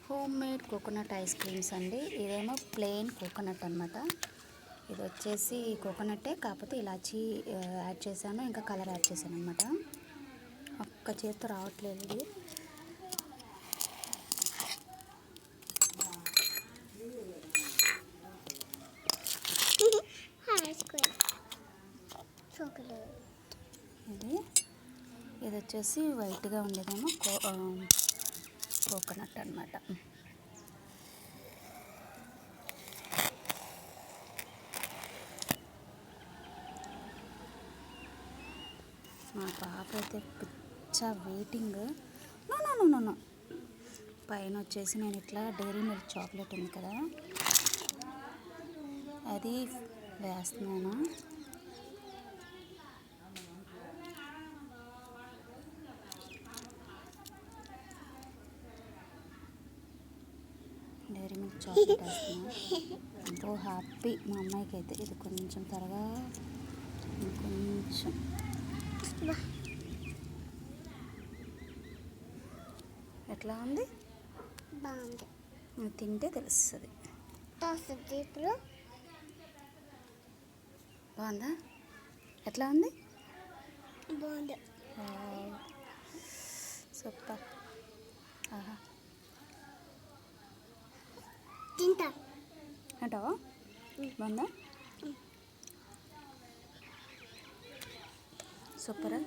Home made coconut ice creams అండి. ఇదేమో plain coconut అనమాట. ఇది వచ్చేసి కోకోనట్టే, కాకపోతే ఇలాచీ యాడ్ చేశాను, ఇంకా కలర్ యాడ్ చేశాను అనమాట. ఒక్క చేతితో రావట్లేదు ఇది. ఇది వచ్చేసి వైట్గా ఉండేదేమో కోకోనట్ అనమాట. మా పాప అయితే పిచ్చ వెయిటింగ్. నో పైన వచ్చేసి నేను ఇట్లా డైరీ మిల్క్ చాక్లెట్ ఉంది కదా, అది వేస్తున్నాను. డైరీ మిల్క్ చాక్లెట్ వేస్తున్నాను. ఎంతో హ్యాపీ మా అమ్మాయికి అయితే. ఇది కొంచెం త్వరగా ఇంకొంచెం ఎట్లా ఉంది? బాగుంది. తింటే తెలుస్తుంది. ఇప్పుడు బాగుందా? ఎట్లా ఉంది? బాగుంది. సూపర్. ఆహా, తింటా అంటావా? బాగుందా? సూపరా.